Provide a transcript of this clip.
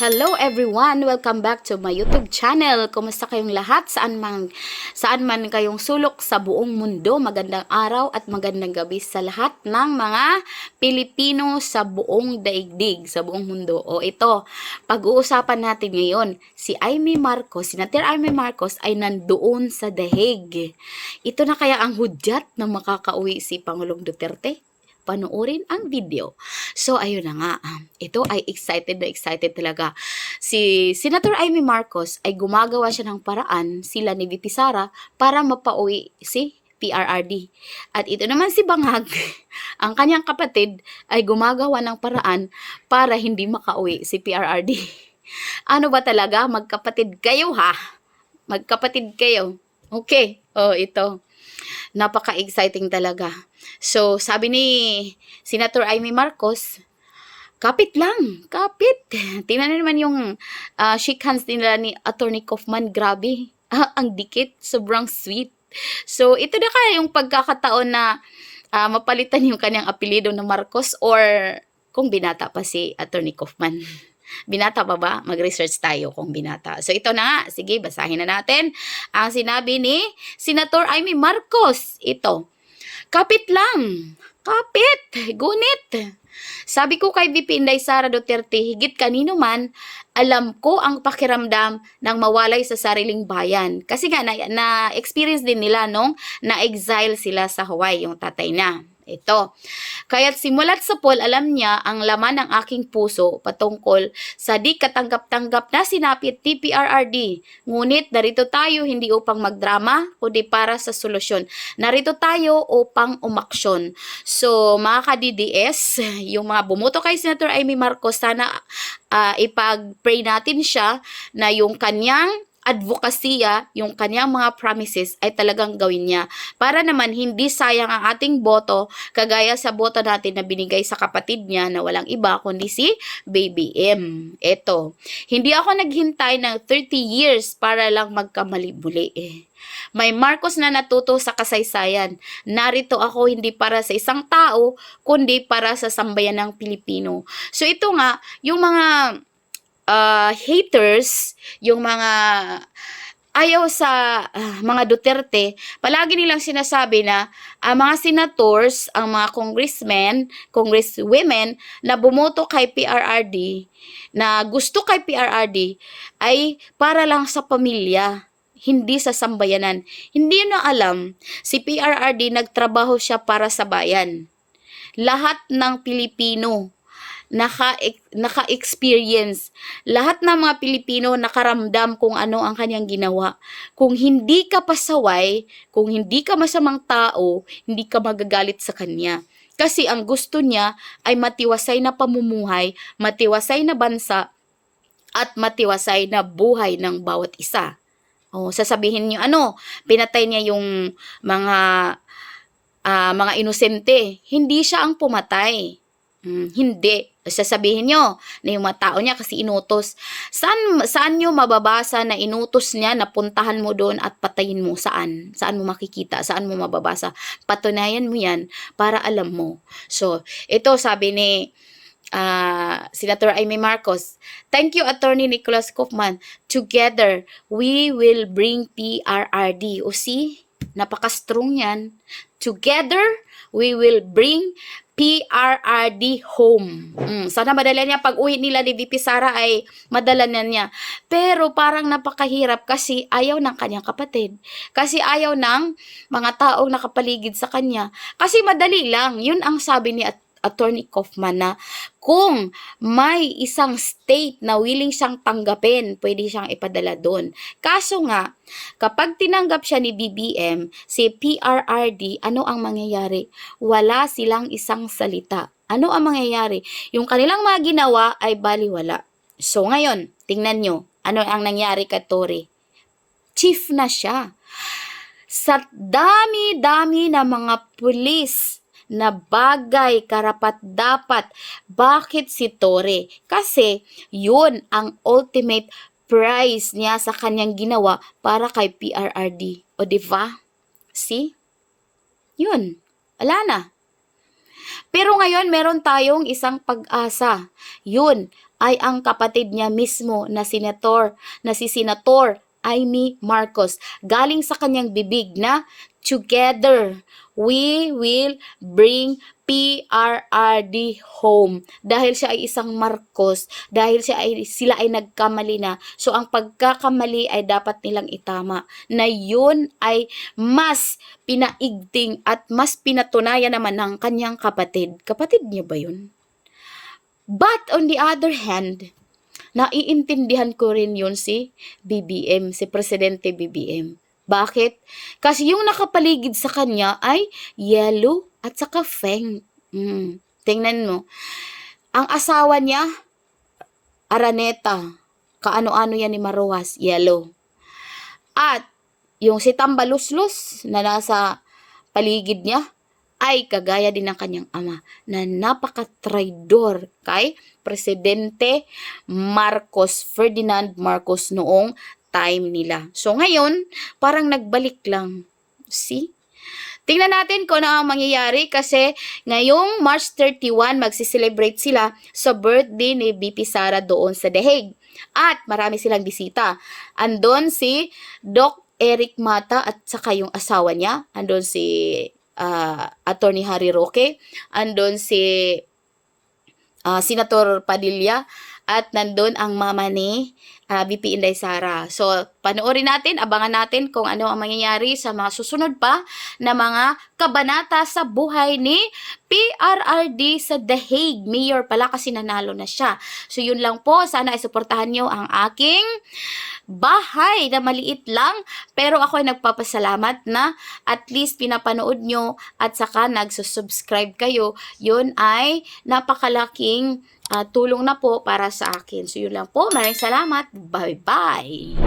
Hello everyone! Welcome back to my YouTube channel. Kumusta kayong lahat? Saan man kayong sulok sa buong mundo? Magandang araw at magandang gabi sa lahat ng mga Pilipino sa buong daigdig, sa buong mundo. O ito, pag-uusapan natin ngayon, si Senator Amy Marcos ay nandoon sa The Ito na kaya ang hudyat na makakauwi si Pangulong Duterte? Panoorin ang video. So, ayun na nga. Ito ay excited na excited talaga. Si Senator Amy Marcos ay gumagawa siya ng paraan, sila ni VP Sara, para mapauwi si PRRD. At ito naman si Bangag, ang kanyang kapatid, ay gumagawa ng paraan para hindi makauwi si PRRD. Ano ba talaga? Magkapatid kayo ha? Magkapatid kayo. Okay. Oh, ito. Napaka-exciting talaga. So, sabi ni Senator Amy Marcos, kapit lang, kapit. Tingnan naman yung shake hands nila ni Attorney Kaufman. Grabe, ang dikit, sobrang sweet. So, ito na kaya yung pagkakataon na mapalitan yung kanyang apelido na Marcos or kung binata pa si Attorney Kaufman. Binata pa ba? Mag-research tayo kung binata. So, ito na nga. Sige, basahin na natin ang sinabi ni Senator Amy Marcos. Ito, kapit lang. Kapit. Gunit. Sabi ko kay VP Inday Sara Duterte, higit kanino man, alam ko ang pakiramdam ng mawalay sa sariling bayan. Kasi nga, na-experience din nila nung na-exile sila sa Hawaii, yung tatay na. Ito. Kaya't simulat sa poll, alam niya ang laman ng aking puso patungkol sa di katanggap-tanggap na sinapit TPRRD. Ngunit narito tayo hindi upang magdrama, kundi para sa solusyon. Narito tayo upang umaksyon. So, mga ka-DDS, yung mga bumuto kay Senator Amy Marcos, sana ipag-pray natin siya na yung kanyang advokasya, yung kanyang mga promises ay talagang gawin niya. Para naman hindi sayang ang ating boto kagaya sa boto natin na binigay sa kapatid niya na walang iba kundi si Baby M. Eto, hindi ako naghintay ng 30 years para lang magkamali-muli May Marcos na natuto sa kasaysayan. Narito ako hindi para sa isang tao, kundi para sa sambayan ng Pilipino. So ito nga, yung mga haters, yung mga ayaw sa mga Duterte, palagi nilang sinasabi na mga senators, ang mga congressmen, congresswomen na bumoto kay PRRD, na gusto kay PRRD, ay para lang sa pamilya, hindi sa sambayanan. Hindi na alam, si PRRD nagtrabaho siya para sa bayan. Lahat ng Pilipino naka-experience. Lahat ng mga Pilipino nakaramdam kung ano ang kanyang ginawa. Kung hindi ka pasaway, kung hindi ka masamang tao, hindi ka magagalit sa kanya. Kasi ang gusto niya ay matiwasay na pamumuhay, matiwasay na bansa, at matiwasay na buhay ng bawat isa. O, sasabihin niyo, pinatay niya yung mga inosente. Hindi siya ang pumatay. Hindi. Sasabihin nyo na yung mga tao niya kasi inutos. Saan nyo mababasa na inutos niya na puntahan mo doon at patayin mo? Saan? Saan mo makikita? Saan mo mababasa? Patunayan mo yan para alam mo. So, ito sabi ni Senator Amy Marcos, thank you Attorney Nicholas Kaufman. Together, we will bring PRRD. O see? Napaka-strong yan. Together, we will bring PRRD home. Sana madala niya. Pag uwi nila ni VP Sara ay madala na niya. Pero parang napakahirap kasi ayaw ng kanyang kapatid. Kasi ayaw ng mga taong nakapaligid sa kanya. Kasi madali lang. Yun ang sabi ni Attorney Kaufman na kung may isang state na willing siyang tanggapin, pwede siyang ipadala doon. Kaso nga, kapag tinanggap siya ni BBM, si PRRD, ano ang mangyayari? Wala silang isang salita. Ano ang mangyayari? Yung kanilang mga ginawa ay baliwala. So ngayon, tingnan nyo, ano ang nangyari kay Tory? Chief na siya. Sa dami-dami na mga pulis na bagay, karapat-dapat. Bakit si Tory? Kasi yun ang ultimate prize niya sa kanyang ginawa para kay PRRD. O diba? See? Yun. Wala na. Pero ngayon, meron tayong isang pag-asa. Yun ay ang kapatid niya mismo na si Senator Amy Marcos. Galing sa kanyang bibig na, "Together, we will bring PRRD home." Dahil siya ay isang Marcos, dahil sila ay nagkamali na. So, ang pagkakamali ay dapat nilang itama. Na yun ay mas pinaigting at mas pinatunayan naman ng kanyang kapatid. Kapatid niya ba yun? But on the other hand, naiintindihan ko rin yun si BBM, si Presidente BBM. Bakit? Kasi yung nakapaligid sa kanya ay yellow at saka feng. Tingnan mo. Ang asawa niya, Araneta. Kaano-ano yan ni Maruas, yellow. At yung si Tambaluslos na nasa paligid niya, ay kagaya din ng kanyang ama na napaka-traidor kay Presidente Marcos, Ferdinand Marcos noong time nila. So ngayon, parang nagbalik lang. See? Tingnan natin kung ano ang mangyayari kasi ngayong March 31, magsiselebrate sila sa birthday ni BP Sara doon sa The Hague. At marami silang bisita. Andon si Doc Eric Mata at saka yung asawa niya. Andon si Attorney Harry Roque, andon si Senator Padilla, at nandun ang mama ni VP Inday Sara. So, panoorin natin, abangan natin kung ano ang mangyayari sa mga susunod pa na mga kabanata sa buhay ni PRRD sa The Hague. Mayor pala kasi nanalo na siya. So, yun lang po. Sana ay suportahan nyo ang aking bahay na maliit lang. Pero ako ay nagpapasalamat na at least pinapanood nyo at saka nagsusubscribe kayo. Yun ay napakalaking tulong na po para sa akin. So, yun lang po. Maraming salamat. Bye-bye.